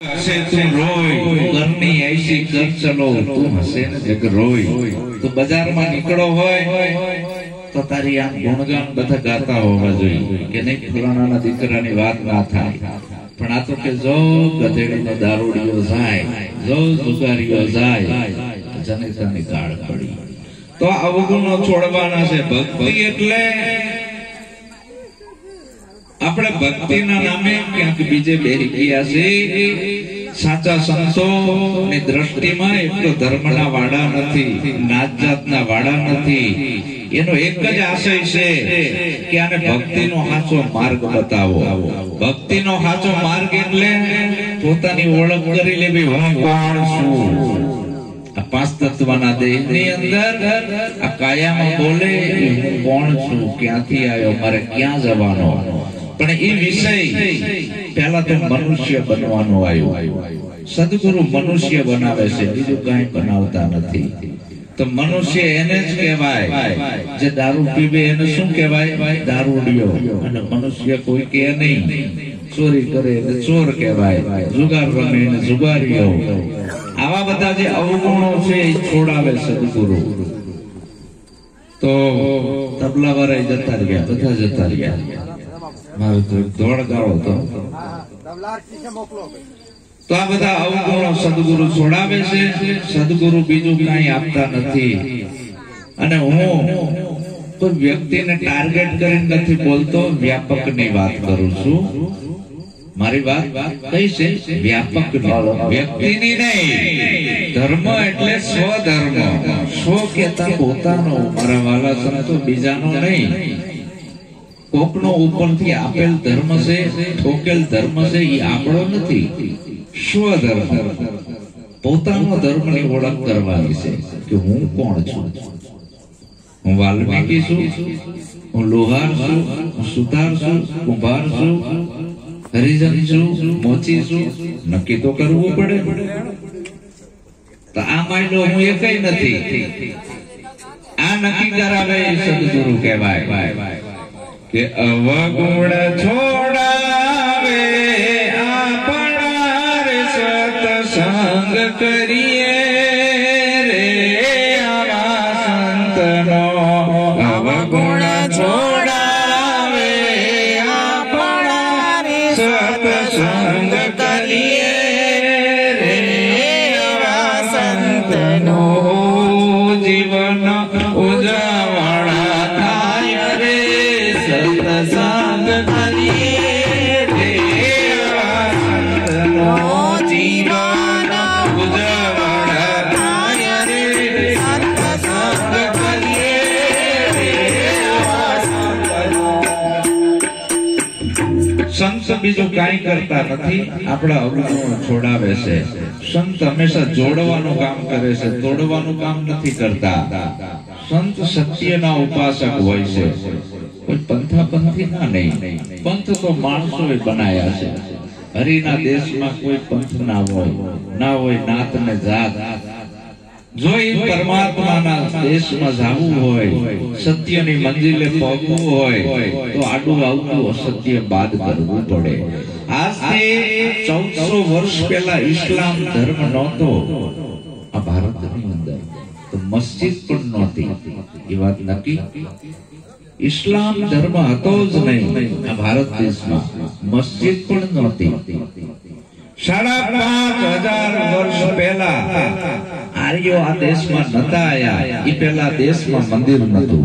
हसे तुम रोय करनी ऐसी कर चलो तुम हसे ने जग रोय तो बाजार में निकळो होय तो तारी आम गुणगान બધા ગાતા હોવા જોઈએ કે નહીં ફલાણાના દીકરાની વાત ના થાય પણ આ તો કે જો ગધેડીનો દારૂડિયો જાય જો જુગારીઓ જાય જનેતાની ગાળ પડી તો અવગુણો છોડવાના છે ભક્તિ એટલે આપણે ભક્તિના નામે ક્યાંક બીજે બેહી ગયા છે સાચા સંતોની દ્રષ્ટિમાં એટલો ધર્મના વાડા નથી નાત જાતના વાડા નથી એનો એક જ આશય છે કે આને ભક્તિનો સાચો માર્ગ બતાવો ભક્તિનો સાચો માર્ગ એટલે પોતાની ઓળખ કરી લેવી હું કોણ છું આ પાંચ તત્વના દેહની અંદર આ કાયામાં બોલે હું કોણ છું ક્યાંથી આવ્યો મારે ક્યાં જવાનો પણ એ વિષય પહેલા તો મનુષ્ય બનવાનો આવ્યો સદગુરુ મનુષ્ય બનાવે છે બીજું કઈ બનાવતા નથી તો મનુષ્ય એને જ કહેવાય જે દારૂ પીવે એને શું કહેવાય દારૂડિયો અને મનુષ્ય કોઈ કે નહીં ચોરી કરે એટલે ચોર કહેવાય જુગાર રમે એને જુગારીઓ આવા બધા જે અવગુણો છે એ છોડાવે સદગુરુ તો તબલા વાળા જતા રહ્યા બધા જતા રહ્યા દોડ ગાળો તો આ બધા અવગુણો સદગુરુ છોડાવે છે સદગુરુ બીજું કઈ આપતા નથી અને હું કોઈ વ્યક્તિને ટાર્ગેટ કરીને નથી બોલતો વ્યાપક ની વાત કરું છું મારી વાત કઈ છે વ્યાપક વ્યક્તિની નહીં ધર્મ એટલે સ્વધર્મ સ્વ કેતા પોતાનો મારા વાલા સંતો બીજાનો નહીં કોકનો ઉપરથી આપેલ ધર્મ છે ઠોકેલ ધર્મ છે એ આપણો નથી સ્વધર્મ પોતાનો ધર્મની ઓળખ કરવાની છે કે હું કોણ છું હું વાલ્મીકી છું હું લોહાર છું હું સુતાર છું કુંભાર છું હરિજન છું મોચી છું નક્કી તો કરવું પડે તો આ માયલો હું એકઈ નથી આ નક્કી કરાવે સદગુરુ કહેવાય કે અવગુણ છોડાવે આપણા રે સત્સંગ કરીએ રે આવા સંતનો અવગુણ છોડાવે આપણા રે સત્સંગ કરીએ રે આવા સંતનો જીવન ઉજાવણા થાય રે સત્સંગ કરીએ રે સંતનો જીવન ઉજાવણા થાય રે સત્સંગ કરીએ રે સંત બીજું કઈ કરતા નથી આપણા અવગુણો છોડાવે છે સંત હંમેશા જોડવાનું કામ કરે છે તોડવાનું કામ નથી કરતા સંત સત્યના ઉપાસક હોય છે કોઈ પંથાપંથી ના નહીં પંથ તો માણસોએ બનાયા છે હરિના દેશમાં કોઈ પંથ ના હોય નાત ને જાત જો એ પરમાત્માના દેશમાં જવું હોય સત્યની મંજિલે પહોંચવું હોય તો આડું આવતું અસત્ય બાદ કરવું પડે આજથી 1400 વર્ષ પહેલા ઇસ્લામ ધર્મ નહોતો આ ભારતની અંદર તો મસ્જિદ પણ નહોતી એ વાત નક્કી ઇસ્લામ ધર્મ હતો જ નહીં આ ભારત દેશમાં મસ્જિદ પણ નહોતી 5,500 વર્ષ પહેલા આર્યો આ દેશમાં નતા આયા એ પહેલા દેશમાં મંદિર નતું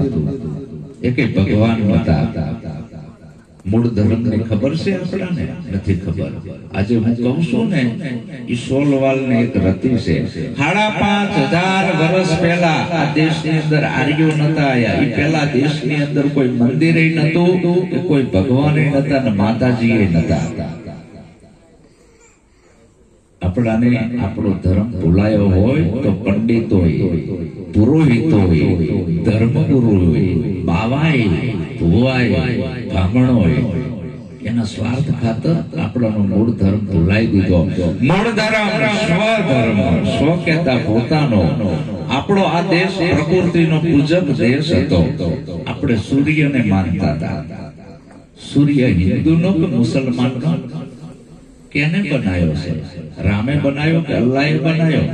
એકે ભગવાન નતા મૂળ ધર્મની ખબર છે આપણને નથી ખબર આજે હું કહું છું ને ઈ સોલવાલ ને એક રતી છે 5,500 વર્ષ પહેલા આ દેશની અંદર આર્યો નતા આયા ઈ પહેલા દેશની અંદર કોઈ મંદિરે નતું કોઈ ભગવાને નતા ને માતાજીએ નતા આપણાને આપણો ધર્મ ભૂલાયો હોય તો પંડિતોએ પુરોહિતોએ ધર્મગુરુઓએ બાવાએ ભુવાએ બ્રાહ્મણોએ એના સ્વાર્થ ખાતર આપણો મૂળ ધર્મ ભૂલાઈ દીધો મૂળ ધર્મ સ્વધર્મ સ્વ કહેતા પોતાનો આપણો આ દેશ પ્રકૃતિનો પૂજક દેશ હતો આપણે સૂર્યને માનતા હતા સૂર્ય હિન્દુનો કે મુસલમાનનો કેને બનાવ્યો છે? રામે બનાવ્યો કે અલ્લાહે બનાવ્યો?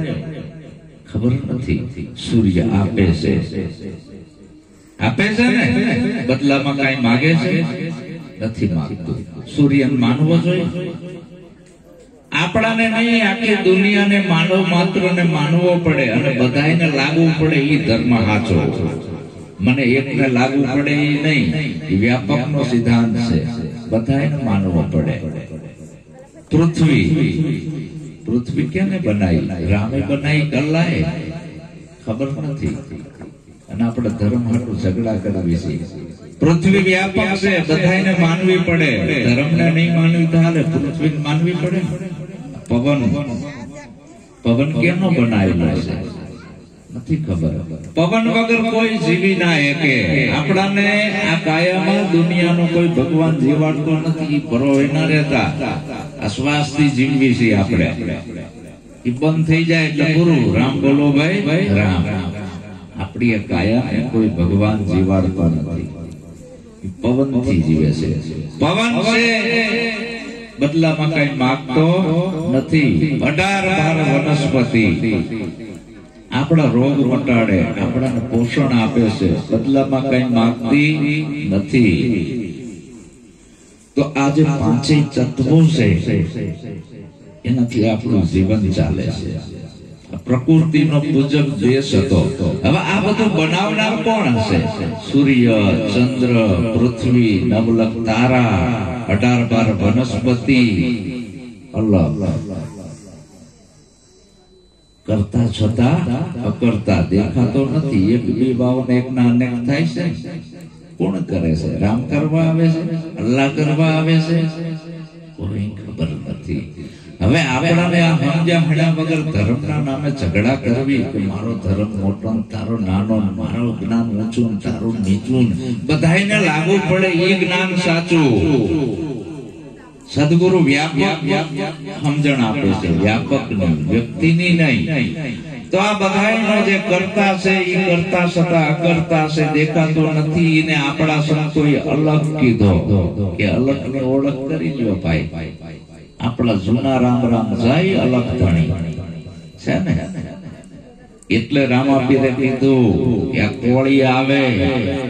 ખબર નથી. સૂર્ય આપે છે ને, બદલામાં કઈ માગે છે? નથી માંગતું. સૂર્ય માનવો જોઈએ? આપણાને નહીં, આખી દુનિયાને માનવ માત્ર ને માનવો પડે અને બધાને લાગુ પડે એ ધર્મ સાચો. મને એકને લાગુ પડે એ નહીં, એ વ્યાપક નો સિદ્ધાંત છે. બધાને માનવો પડે. પૃથ્વી કેને બનાવી? રામે બનાવી કે અલ્લાહે? ખબર નથી. અને આપણે ધર્મ હાટું ઝઘડા કરાવી છે. પૃથ્વી વ્યાપક છે, બધાને માનવી પડે. ધર્મને નહીં માનવી તો હાલે, પૃથ્વીને માનવી પડે. પવન કેનો બનાવેલો છે? નથી ખબર. પવન વગર કોઈ જીવી ના શકે. આપણાને આ કાયામાં દુનિયાનો કોઈ ભગવાન જીવાડતો નથી. ભરો એના રહેતા આ શ્વાસ થી જીવવી છે આપણે. એ બંધ થઈ જાય એટલે પૂરું. રામ બોલો ભાઈ રામ. આપણી આ કાયા કોઈ ભગવાન જીવાડતો નથી. પવન થી જીવે છે. પવન છે, બદલામાં કઈ માંગતો નથી. 18 વનસ્પતિ આપણા રોગ મટાડે, આપણાને પોષણ આપે છે, બદલામાં કઈ માંગતી નથી. તો આ જે પાંચેય તત્વો છે એનાથી આપણું જીવન ચાલે છે. પ્રકૃતિનો પૂજક દેશ હતો. હવે આ બધું બનાવનાર કોણ હશે? સૂર્ય, ચંદ્ર, પૃથ્વી, નવલખ તારા, 18 વનસ્પતિ. અલ્લાહ કરતા છતાં અકર્તા દેખાતો નથી. એક બે બાવન એક ના અનેક થાય છે. કોણ કરે છે? રામ કરવા આવે છે? અલ્લાહ કરવા આવે છે? કોઈ ખબર નથી. હવે આપણાને આ સમજ્યા મળ્યા વગર ધર્મના નામે ઝઘડા કરવી કે મારો ધર્મ મોટો, તારો નાનો, મારો જ્ઞાન ઊંચું, તારું નીચું, બધાને લાગુ પડે એ જ્ઞાન સાચું. સદગુરુ વ્યાપક સમજણ આપે છે, વ્યાપક નહીં, વ્યક્તિની નહીં. તો આ બધાનો જે કરતા છે એ કરતા છતાં અકર્તા છે, દેખાતો નથી. એને આપણા સંતોએ અલગ કીધો કે અલગની ઓળખ કરી લ્યો ભાઈ. આપણા જૂના રામ રામ જાય અલગ ધણી છે ને. એટલે રામાપીરે કીધું કે આ કોળી આવે,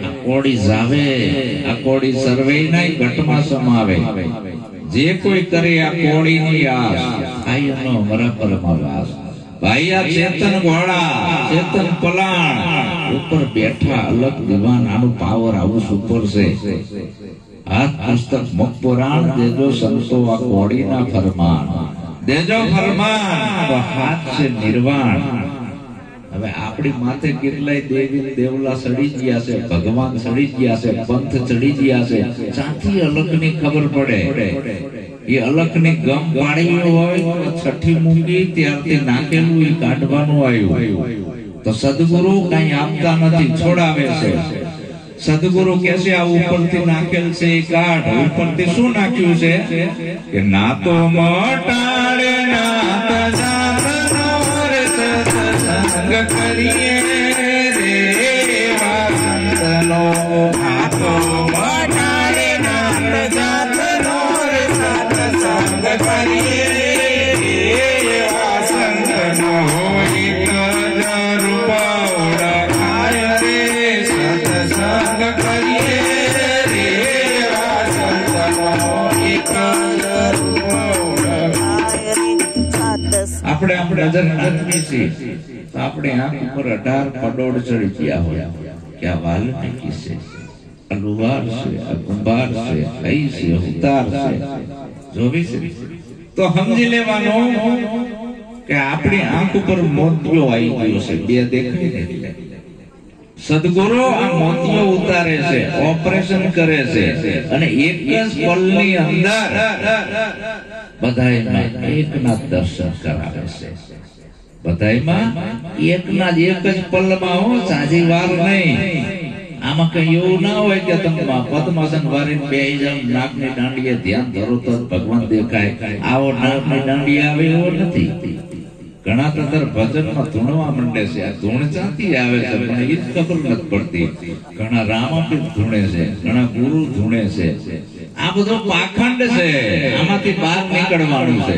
આ કોળી જાવે, આ કોળી સર્વે નહીં ઘટમાં સમાવે. જે કોઈ કરે આ કોળીની આસ, આયનો મરા પરમા વાસ. ભાઈ આ ચેતન ઘોડા, ચેતન પલાણ ઉપર બેઠા અલગ દીવાન, આનું પાવર આવું સુપર છે. આ પુસ્તક મુખ પુરાણ દેજો સંતો આ કોળીના ફરમાન. દેજો ફરમાન તો હાથ છે નિર્વાણ. હવે આપણી માથે કેટલાય દેવી દેવલા સડી ગયા છે, ભગવાન સડી ગયા છે, પંથ ચડી ગયા છે. ચાથી અલગની ખબર પડે? એ અલગની ગમ પાડી હોય તો છઠ્ઠી મૂકી ત્યારથી નાખેલું એ કાઢવાનું આવ્યું. તો સદગુરુ કઈ આપતા નથી, છોડાવે છે. સદગુરુ કે છે આ ઉપરથી નાખેલ છે એ કાઢ. ઉપરથી શું નાખ્યું છે કે ના તો મટાડે નાત જાતનો રે સત્સંગ કરીએ રે વાસંતનો. ના તો મટાડે નાત જાતનો રે સત્સંગ કરીએ રે વાસંતનો. એક જ રૂપાવડા ખાય રે સત્સંગ કરીએ રે વાસંતનો. એક જ આપણે નજર નાખવી છે તો આપણે આંખ ઉપર 18 પડોળ ચડી ગયા હોય કે આ વાલ્મીકી છે, આ લુહાર છે, આ કુંભાર છે, કઈ છે, ઉતાર છે, જોવી છે. તો સમજી લેવાનું કે આપણી આંખ ઉપર મોતિયો આવી ગયો છે. બે દેખાય ને એટલે સદગુરુ આ મોતિયો ઉતારે છે, ઓપરેશન કરે છે અને એક જ પલની અંદર બધાયમાં એકના દર્શન કરાવે છે. બધાયમાં એકના જ એક જ પલમાં હો, સાજી વાર નહીં. આમાં કઈ એવું ના હોય કે તમે પદ્માસન વારીને બેહી જાવ, નાગની દાંડીએ ધ્યાન ધરો તો ભગવાન દેખાય. આવો નાગની દાંડી આવે એવો નથી. ઘણા તંત્ર ભજનમાં ધૂણવા માંડે છે. આ ધૂણ ચાંતી આવે છે પણ એ જ ખબર નથી પડતી. ઘણા રામાપીર ધૂણે છે, ઘણા ગુરુ ધૂણે છે. આ બધું પાખંડ છે, આમાંથી બહાર નીકળવાનું છે.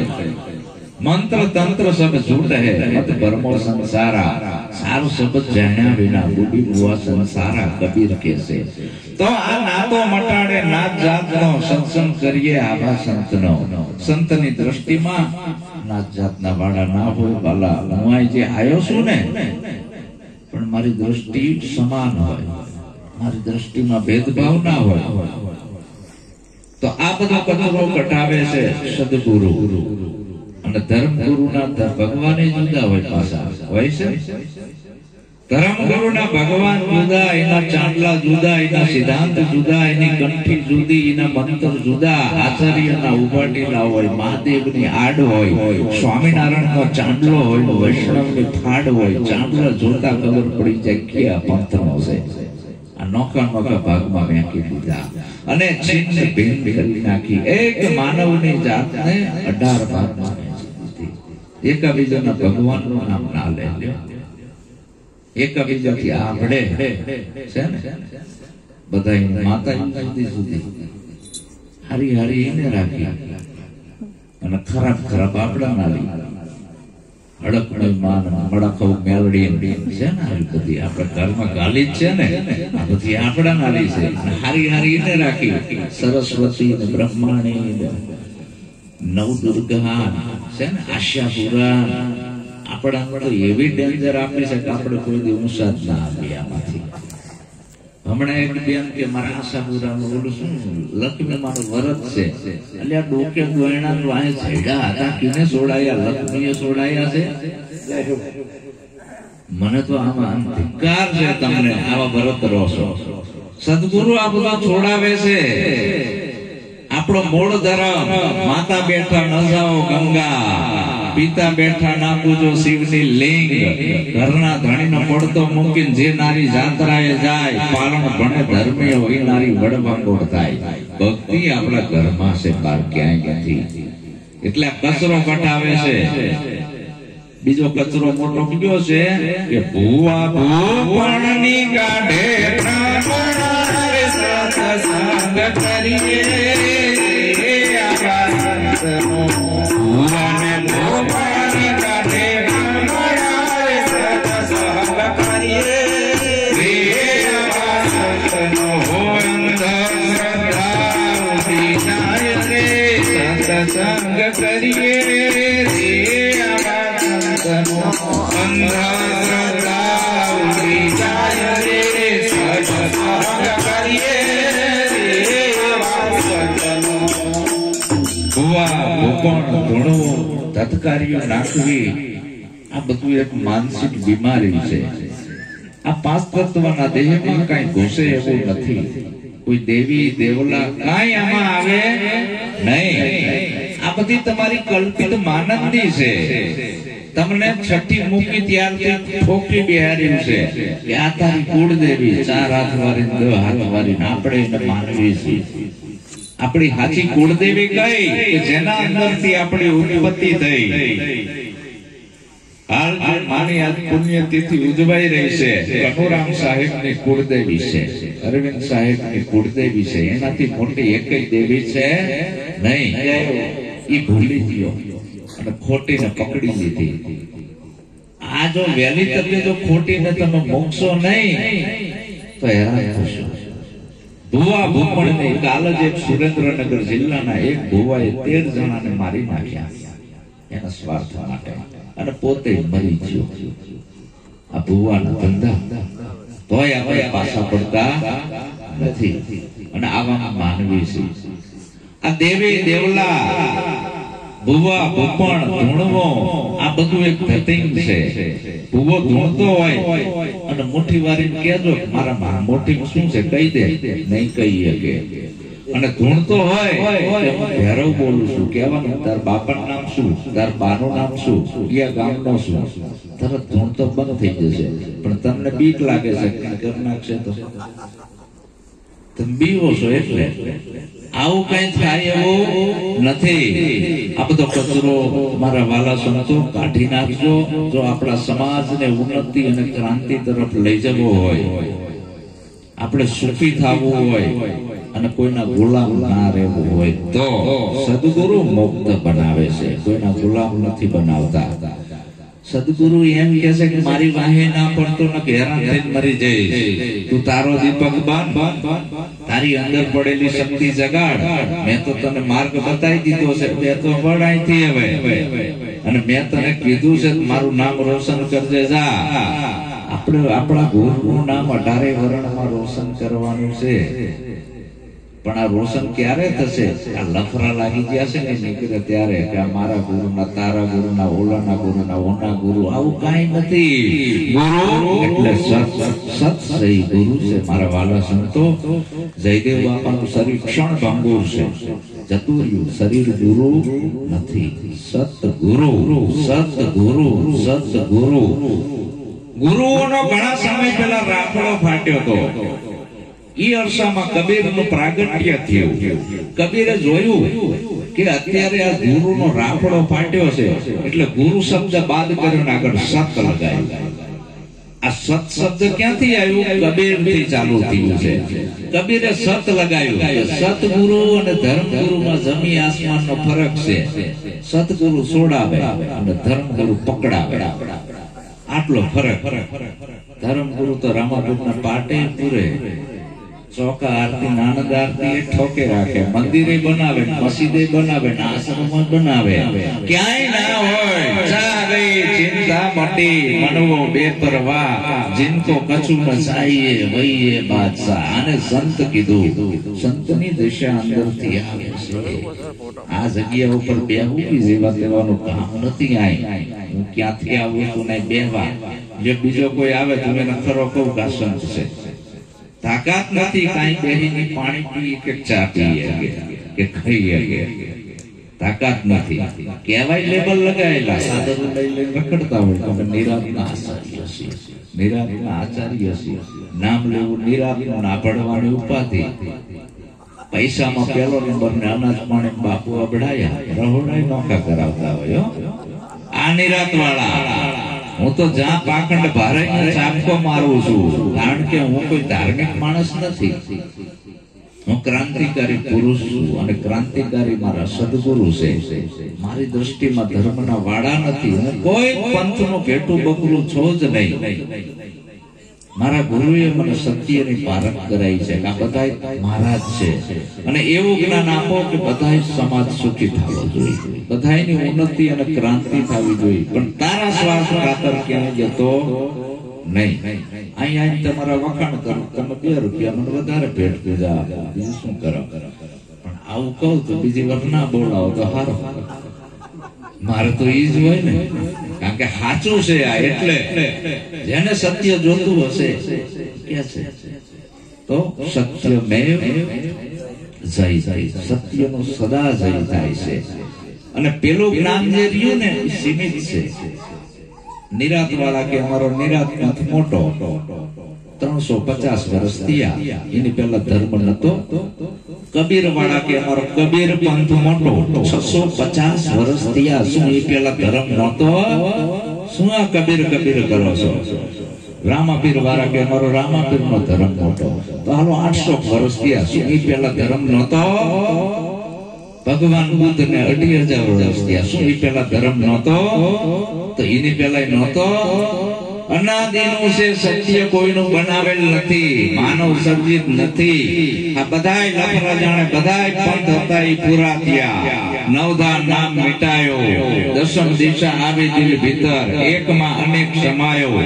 મંત્ર તંત્ર સબ ઝૂઠ હે, મત ભરમો સંસારા. સારું શબ્દ જાણ્યા વિના બુડી બુઆ સંસારા, કબીર કહે છે. તો આ નાતો મટાડે, નાત જાતનો સત્સંગ કરીએ આભા સંતનો. સંતની દ્રષ્ટિમાં નાત જાતના વાળા ના હોય. બાલા હું અહીં જે આવ્યો છું ને, પણ મારી દ્રષ્ટિ સમાન હોય, મારી દ્રષ્ટિમાં ભેદભાવ ના હોય. તો આ બધો કચરો કટાવે છે સદગુરુ. અને ધર્મગુરુના ભગવાન જુદા હોય, પાછા હોય છે. ધર્મગુરુના ભગવાન જુદા, એના ચાંદલા જુદા, એના સિદ્ધાંત જુદા, એની કંઠી જુદી, એના મંત્ર જુદા. આચાર્યના ઉભાટીલા હોય, મહાદેવની આડ હોય, સ્વામિનારાયણનો ચાંદલો હોય, વૈષ્ણવની ફાડ હોય. ચાંદલા જોતા ખબર પડી જાય કે આ પંથનો છે. આ નોખા નોખા ભાગમાં વેંકી દીધા અને છિન્ન ભિન્ન કરી નાખી. એક માનવની જાતને 18 ભાગમાં એકબીજાના ભગવાનનું નામ ના લે, એકબીજાથી આંભળે છે ને. બધા માતા સુધી હારી હારી એને રાખી અને ખરાબ ખરાબ આપડા ના લી. હડકડી માન મડકવ મેલડી છે ને, આ બધી આપણા ઘરમાં ગાલી જ છે ને. આ બધી આપડા ના લી છે. હારી હારી એને રાખી. સરસ્વતી ને બ્રહ્માણી ને નવદુર્ગા છે ને, આશાપુરા. આપણા તો એવી ડેન્જર આપી છે કે આપણે કોઈ દી ઊંચા જ ના આપીએ આમાંથી. હમણાં એક બેન કે મારા આશાપુરાનું ઓલું શું લક્ષ્મી મારું વરત છે, એટલે આ ડોકે ગોયણા વાંહે છેડા હતા, કિને સોડાયા? લક્ષ્મીએ સોડાયા છે. મને તો આમાં ધિક્કાર છે તમને, આવા વરત રહો છો. સદગુરુ આ બધા છોડાવે છે. આપણો મૂળ ધર્મ, માતા બેઠા ન જાઓ ગંગા, પિતા બેઠા ના પૂજો શિવની લિંગ. ઘરના ધણીનો પડતો મૂકીને જે નારી જાત્રાએ જાય, પાલન ભણે ધર્મીય હોય નારી વડવાંગોળ થાય. ભક્તિ આપણા ઘરમાં છે, બહાર ક્યાંય નથી. એટલે કચરો કટાવે છે. બીજો કચરો મોટો કયો છે કે ભૂવા ભૂપણની કાઢે સત્સંગ કરીએ. સત્સંગ કરીએ રે આવા સંતનો, અંધશ્રદ્ધા ઉડી જાય રે. સત્સંગ કરીએ રે આવા સંતનો. ભુવા ભૂપણ ધૂણું તત્કારીઓ નાખવી, આ બધું એક માનસિક બીમારી છે. આ 5 તત્વના દેહમાં કઈ ઘૂસે એવું નથી. કોઈ દેવી દેવલા કાંઈ આમાં આવે નહીં. આ બધી તમારી કલ્પિત માનંદી છે. તમને છઠ્ઠી મૂકી ત્યારથી ઠોકી બિહાર્યું છે કે આ તારી કુળદેવી, 4 હાથ વાળી 2 હાથ વાળી. આપણે એને માનવી છીએ. આપણી સાચી કુળદેવી કઈ કે જેના અંદરથી આપણી ઉત્પત્તિ થઈ. હાલ માની આજ પુણ્યતિથિ ઉજવાઈ રહી છે. કનોરામ સાહેબની કુળદેવી છે, અરવિંદ સાહેબની કુળદેવી છે. એનાથી મોટી એકય દેવી છે નહીં. એ ભૂલી ગયો અને ખોટીને પકડી લીધી. આ જો વહેલી તકે જો ખોટીને તમે મોકશો નહીં તો હેરાન થશો. ભુવા ભૂપણને કાલ જ એક સુરેન્દ્રનગર જિલ્લાના એક ભુવાએ 13 જણાને મારી નાખ્યા એના સ્વાર્થ માટે, અને પોતે મરી ગયો. આ ભુવાના ધંધા. તોય આપણે પાછા પડતા નથી. અને આવા માનવી છે. આ દેવી દેવલા, ભુવા ભૂપણ ધૂણવો, આ બધું એક ધતિંગ છે. ભુવો ધૂણતો હોય અને મુઠ્ઠી વારીને કહેજો મારા મોટી શું છે કહી દે, નહીં કહી શકે. અને ધૂણતો હોય કે હું ભૈરવ બોલું છું, કહેવાનું તાર બાપાનું નામ શું, તાર બાનું નામ શું, કયા ગામનો શું, તરત ધૂણતો બંધ થઈ જશે. પણ તમને બીક લાગે છે કે કરી નાખશે તો તમે બીવો છો. એટલે આવું કઈ થાય એવું નથી. આ બધો કચરો મારા વાલા સંતો કાઢી નાખજો. જો આપણા સમાજને ઉન્નતિ અને ક્રાંતિ તરફ લઈ જવો હોય, આપણે સુખી થવું હોય, અને કોઈના ગુલામ ના રહેવું હોય તો સદગુરુ મુક્ત બનાવે છે, કોઈના ગુલામ નથી બનાવતા. સદગુરુ એમ કહે છે કે મારી વાહે ના પડતો ને હેરાન થઈને મરી જઈશ, તું તારો દીપક બાંધ, તારી અંદર પડેલી શક્તિ જગાડ. મેં તો તને માર્ગ બતાવી દીધો છે, બે તો વડ અહીંથી હવે, અને મેં તને કીધું છે મારું નામ રોશન કરજે જા. આપણે આપણા ગુરુનું નામ 18 વર્ણમાં રોશન કરવાનું છે. પણ આ રોશન ક્યારે થશે? આ લફરા લાગી ગયા છે ને નીકળે ત્યારે કે મારા ગુરુના, તારા ગુરુના, ઓલાના ગુરુના, ઓના ગુરુ, આવું કાંઈ નથી. ગુરુ એટલે સત સહી ગુરુ છે. મારા વાલા સંતો, જયદેવ બાપાનું શરીર ક્ષણ ભંગુર છે, જતું રહ્યું. શરીર ગુરુ નથી, સતગુરુ, સતગુરુ, સતગુરુ. ગુરુઓનો ઘણા સમય પહેલા રાફડો ફાટ્યો હતો. ઈ અરસામાં કબીરનું પ્રાગટ્ય થયું. કબીરે જોયું કે અત્યારે આ ગુરુનો રાફડો ફાટ્યો છે, એટલે ગુરુ શબ્દ બાદ કર્યો, આગળ સત લગાવ્યું. આ સત શબ્દ ક્યાંથી આવ્યું? કબીરથી ચાલુ થયું છે. કબીરે સત લગાવ્યું. સતગુરુ અને ધર્મગુરુમાં જમીન આસમાનનો ફરક છે. સતગુરુ છોડાવે અને ધર્મગુરુ પકડાવે, આટલો ફરક. ધર્મગુરુ તો રામાપીરના પાટે પૂરે, ચોકા આરતી, આનંદ આરતી એ ઠોકે રાખે, મંદિરે બનાવે, મસ્જિદે બનાવે, આશ્રમ બનાવે, ક્યાંય ના હોય જા ગઈ ચિંતા મટી, મનવો બેપરવાહ, જિनको કछु ન ચાહીએ વહીએ બાદશાહ. આને સંત કીધું. સંતની દિશા અંદરથી આવે છે. આ જગ્યા ઉપર બેહવું કે જેવા તેવાનું કામ નથી. હું ક્યાંથી આવું છું ને બેહવા, જે બીજો કોઈ આવે તો એને ખરો કહું કે સંત છે. તાકાત નથી કાંઈ બેહીને પાણી પીએ કે ચા પીએ કે ખાઈએ, તાકાત નથી. કહેવાય લેબલ લગાયેલા, સાદરું લઈ લઈને રખડતા હોય તો નિરાતના આચાર્ય છીએ, નિરાતના આચાર્ય છીએ. નામ લેવું નિરાતનું, ના પડવાની ઉપાધિ. પૈસામાં પહેલો નંબર ને અનાજ પાણી બાપુ અબડાયા, રહોડાય નોખા કરાવતા હોય. આ નિરાત વાળા. હું તો જ્યાં પાખંડ ભારે ચાપકો મારું છું, કારણ કે હું કોઈ ધાર્મિક માણસ નથી. હું ક્રાંતિકારી પુરુષ છું, અને ક્રાંતિકારી મારા સદગુરુ છે. મારી દ્રષ્ટિમાં ધર્મના વાડા નથી. હું કોઈ પંથનું ઘેટું બકરું છો જ નહીં. મારા ગુરુએ મને સત્યની પારખ કરાઈ છે. આ બધા મહારાજ છે, અને એવું જ્ઞાન આપો કે બધા સમાજ સુખી થવો જોઈએ, બધાની ઉન્નતિ અને ક્રાંતિ થવી જોઈએ. પણ તારા સ્વાર્થ ખાતર ક્યાંય જતો નહીં. અહીંયા તમારા વખાણ કરો, તમે 2 રૂપિયા મને વધારે ભેટ પૂજા, બીજું શું કરો? પણ આવું કહું તો બીજી વાર ના બોલાવો તો હારો. મારે તો ઈ જ હોય ને, કારણ કે સાચું છે આ. એટલે જેને સત્ય જોતું હશે કે છે તો સત્ય મેવ જય, સત્યનો સદા જય થાય છે. અને પેલું જ્ઞાન જે રહ્યું ને સીમિત છે. નિરાત વાળા કે અમારો નિરાત પંથ મોટો, 350 વર્ષ થયા, એની પહેલા ધર્મ નતો. કબીર વાળા કે અમારો કબીર પંથ મોટો, 650 વર્ષ થયા, શું એ પહેલા ધર્મ નતો? શું આ કબીર કબીર કરો છો? રામાપીર વાળા કે અમારો રામાપીર નો ધર્મ મોટો, તો હાલો 800 વર્ષ થયા, શું એ પહેલા ધર્મ નતો? ભગવાન બુદ્ધ ને 2,000 વર્ષ થયા, શું એ પહેલા ધર્મ નતો? તો એની પહેલા નતો. અનાદિનું છે, સત્ય કોઈનું બનાવેલ નથી, માનવ સર્જિત નથી. આ બધાય લફરા જાણે બધાય પંથ હતા એ પૂરા થયા. નવધા નામ મિટાયો, દશમ દિશા આવી દિલ ભીતર, એકમાં અનેક સમાયો.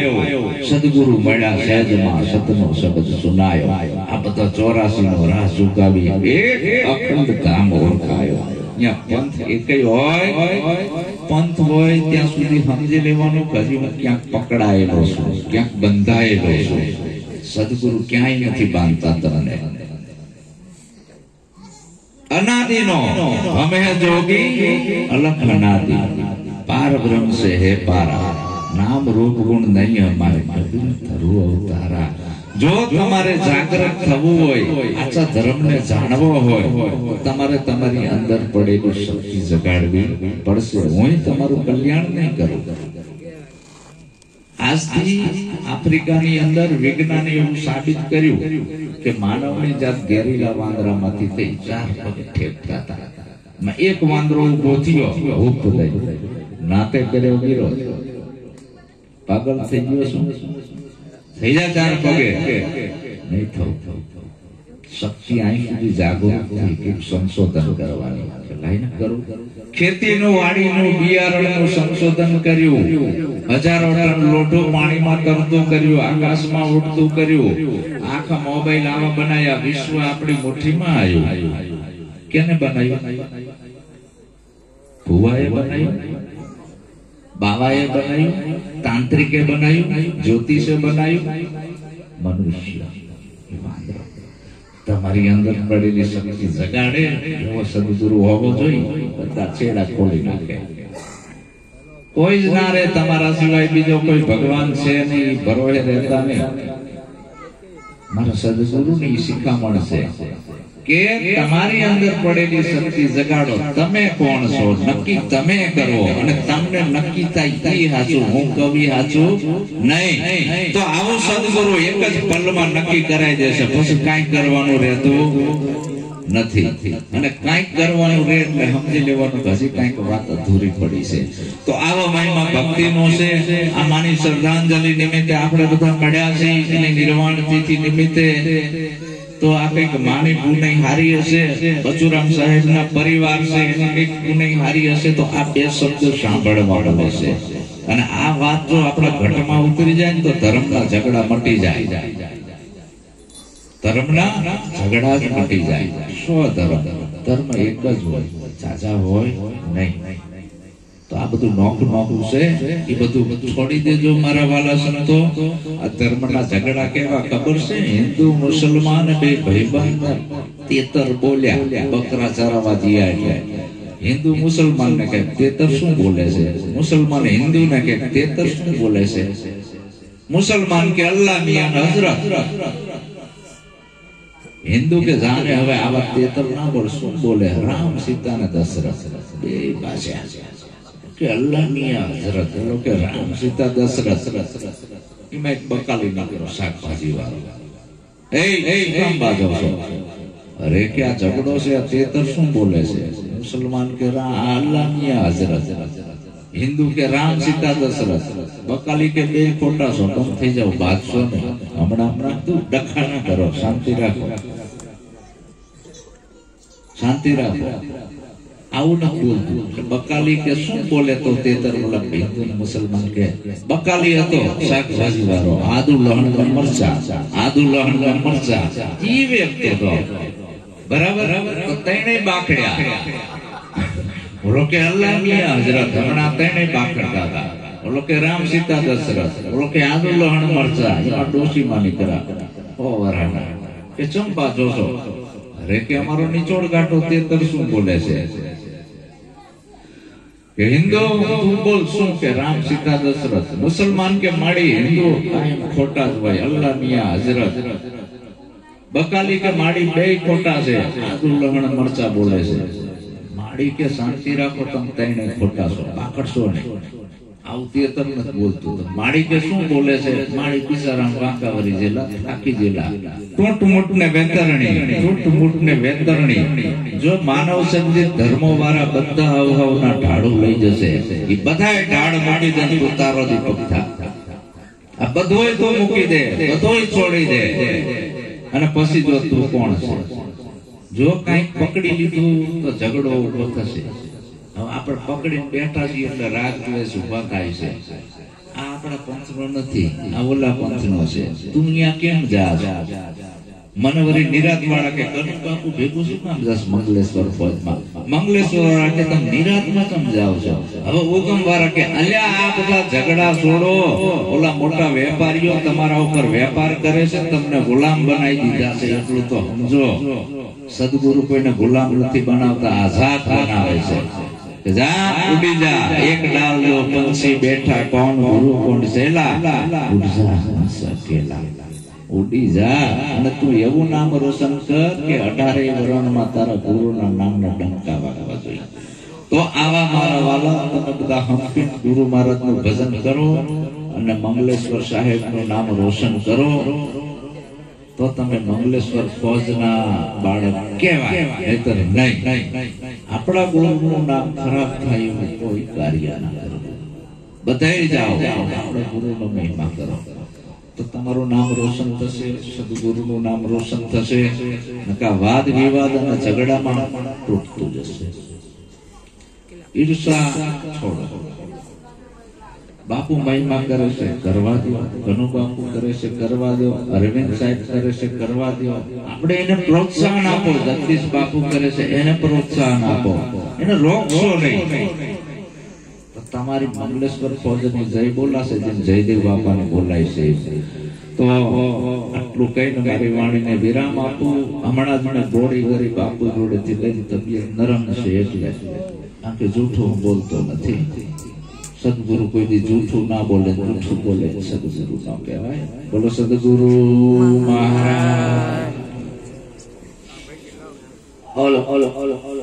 સદગુરુ મળ્યા સહેજમાં, સતનો શબ્દ સુનાયો. આ બધા 84 નો રાહ ચૂકાવી એક અખંડ ધામ ઓળખાયો. પંથ એકય હોય, પંથ હોય ત્યાં સુધી સમજી લેવાનું કે હજી હું ક્યાંક પકડાયેલો છું, ક્યાંક બંધાયેલો છું. સદગુરુ ક્યાંય નથી બાંધતા તમને. અનાદિનો હમે જોગી અલખ અનાદિ, પાર બ્રહ્મ સે હે પારા, નામ રૂપ ગુણ નહીં અમારે, ધરુ અવતારા. જો તમારે જાગૃત થવું હોય, આચા ધર્મને જાણવો હોય, તમારે તમારી અંદર પડેલી શક્તિ જગાડવી પડશે. હું તમારું કલ્યાણ નહીં કરું. આજથી આફ્રિકાની અંદર વિજ્ઞાને એવું સાબિત કર્યું કે માનવની જાત ગેરીલા વાંદરામાંથી થઈ 4 પગ ઠેકતા હતા. એક વાંદરો ઉભો થયો, ભૂખ થઈ, નાતે કર્યો ગીરો, પાગલ થઈ ગયો, શું થઈ જા 4 પગે? નહીં થવું. શક્તિ અહીં સુધી જાગૃત થઈ સંશોધન કરવાની, લાઈને કરું. ખેતીનું વાડીનું બિયારણનું સંશોધન કર્યું, હજારો ટન લોઢો પાણીમાં તરતું કર્યું, આકાશમાં ઉડતું કર્યું, આખા મોબાઈલ આવા બનાયા, વિશ્વ આપણી મુઠ્ઠીમાં આવ્યું. કેને બનાવ્યું? ભુવાએ બનાવ્યું, બાવાએ બનાવ્યું, તાંત્રિકે બનાવ્યું, જ્યોતિષે બનાવ્યું, મનુષ્ય. તમારી અંદર પડેલી શક્તિ જગાડે એવો સદગુરુ હોવો જોઈએ. બધા છેડા ખોલી નાખે. કોઈ જ ના રે તમારા સિવાય બીજો કોઈ ભગવાન છે નહીં, ભરોળે રહેતા નહીં. મારા સદગુરુની શિખામણ છે કે તમારી અંદર પડેલી શક્તિ જગાડો. તમે કોણ છો નક્કી તમે કરો, અને તમને નક્કી થાય ઈ હાચું, હું કવિ હાચું નહીં. તો આવો સદગુરુ એક જ પલમાં નક્કી કરાઈ દેશે, પછી કાંઈ કરવાનું રહેતું નથી. અને કાંઈક કરવાનું રહે એટલે સમજી લેવાનું હજી કાંઈક વાત અધૂરી પડી છે. તો આવો મહિમા ભક્તિનો છે. આ માની શ્રદ્ધાંજલિ નિમિત્તે આપણે બધા મળ્યા છે, એની નિર્વાણ તિથિ નિમિત્તે. તો આ કઈક માની પુનઈ હારી હશે, બચુરામ સાહેબ ના પરિવાર છે એની કઈક પુનઈ હારી હશે. તો આ 2 શબ્દો સાંભળવાનો છે. અને આ વાત જો આપણા ઘટમાં ઉતરી જાય ને તો ધર્મના ઝઘડા મટી જાય. ધર્મના ઝઘડા જ મટી જાય. ધર્મ એક જ હોય, ઝાઝા હોય નહીં. તો આ બધું નોખું છે, એ બધું છોડી દેજો મારા વાલા સંતો. આ ધર્મના ઝઘડા કેવા ખબર છે? હિન્દુ મુસલમાન બે ભાઈબંધ તેતર બોલ્યા, બકરા ચરાવવા ગયા એટલે હિન્દુ મુસલમાન ને કહે તેતર શું બોલે છે, મુસલમાન હિન્દુ ને કહે તેતર શું બોલે છે. મુસલમાન કે અલ્લાહ મિયા હજરત, હિન્દુ કે જાને હવે આવા તેતર ના બોલ, શું બોલે? રામ સીતા ને દશરથ બે ભાષા કે અલ્લાહ મિયા હજરત, કે રામ સીતા દશરથ. એમાં એક બકાલી નાખ્યો શાકભાજી વાળો, એ કામ બાજો છો? અરે કે આ ઝઘડો છે, આ તેતર શું બોલે છે? મુસલમાન કે અલ્લાહ મિયા હજરત, હિન્દુ કે રામ સીતા દશરથ. બકાલી કે બે ખોટા છો, તમે થઈ જાવ બાદશો ને. હમણાં તું ડખા ના કરો, શાંતિ રાખો, શાંતિ રાખો. આવું ન બોલતું. બકાલી કે શું બોલે? તો તેતર બોલા. હિન્દુ ને મુસલમાન કે બકાલી હતો શાકભાજી વાળો, આદુ લહણ મરચા, આદુ લહણ મરચા ઈ વ્યક્તિ હતો, બરાબર. તો તણે બાકડ્યા. બોલો કે અલ્લાહ મિયા હજરત, હમણાં તણે બાકડતા હતા. બોલો કે રામ સીતા દશરથ, બોલો કે આદુ લહણ મરચા, એમાં ડોસી માની કરા ઓ વરાના કે ચંપા જોશો. અરે કે અમારો નિચોડ ગાંઠો તેતર શું બોલે છે? કે હિન્દુ તું બોલ શું? કે રામ સીતા દશરથ. મુસલમાન કે માડી હિન્દુ ખોટા જ હોય, અલ્લાહ મિયા હજરત. બકાલી કે માડી બે ખોટા છે, આદુ લહણ મરચા બોલે છે. માડી કે શાંતિ રાખો, તમે તઈને ખોટા છો, પાકડશો નહીં. આવું તેતર નથી બોલતું. માડી કે શું બોલે છે? માડી બિચારામ વાંકાવરી જેલા, થાકી જેલા, ટૂંટ ને વેતરણી. જો માનવ સંજિત ધર્મો વાળા બધા અવહવના ઢાળું લઈ જશે, એ બધાય ઢાળ મૂકી દે, ઉતારો દીપક થા. આ બધોય તો મૂકી દે, બધોય છોડી દે. અને પછી જો તું કોણ છે? જો કઈક પકડી લીધું તો ઝઘડો ઉભો થશે. હવે આપણે પકડીને બેઠા છીએ એટલે રાગ દ્વેષ ઉભા થાય છે. આ આપણા પંથનો નથી, આ ઓલા પંથનો છે. તું અહીંયા કેમ જા? મનવરી નિરાત વાળા કે કનુ બાપુ ભેગું શું કામ જાસ મંગલેશ્વર પદમાં? મંગલેશ્વર વાળા કે તમે નિરાતમાં કેમ જાવ છો? હવે ઉગમ વાળા કે અલ્યા આ બધા ઝઘડા છોડો, ઓલા મોટા વેપારીઓ તમારા ઉપર વેપાર કરે છે, તમને ગુલામ બનાવી દીધા છે, એટલું તો સમજો. સદગુરુ કોઈને ગુલામ નથી બનાવતા, આઝાદ બનાવે છે. જા ઉડી જા, એક ડાલ જો પંછી બેઠા, કોણ ગુરુ કોણ સેલા, ઉડ જા સકેલા. ઉડી જા અને તું એવું નામ રોશન કર કે 18 વરણમાં તારા ગુરુના નામના ડંકા વાગવા જોઈએ. તો આવા મારા વાલા તમે બધા હંપી ગુરુ મહારાજનું ભજન કરો અને મંગલેશ્વર સાહેબનું નામ રોશન કરો તો તમે મંગલેશ્વર ફોજના બાળક કહેવાય, નહીતર નહીં. આપણા ગુરુનું નામ ખરાબ થાય એવું કોઈ કાર્ય ના કરવું. બધાય જાઓ, આપણા ગુરુનો મહિમા કરો તો તમારું નામ રોશન થશે, સદગુરુનું નામ રોશન થશે. નકા વાદ વિવાદ અને ઝઘડામાં તૂટતું જશે. ઈર્ષા છોડો. બાપુ મહિમા કરે છે, કરવા દો. ઘણું બાપુ કરે છે, કરવા દો. અરવિંદ સાહેબ કરે છે, કરવા દો. આપણે એને પ્રોત્સાહન આપો. જગદીશ બાપુ કરે છે, એને પ્રોત્સાહન આપો. એને રોકશો નહીં. તમારી મંગલેશ્વર ફોજની જય બોલાશે, જેમ જયદેવ બાપાને બોલાય છે. તો આટલું કહીને મારી વાણીને વિરામ આપું. હમણાં જ મને બોડી ગરી બાપુ જોડેથી લઈ તબિયત નરમ છે એટલે, કારણ કે જૂઠું હું બોલતો નથી. સદગુરુ કોઈ દી જૂઠું ના બોલે, જૂઠું બોલે સદગુરુ ના કહેવાય. બોલો સદગુરુ મહારાજ. ઓલો ઓલો ઓલો ઓલો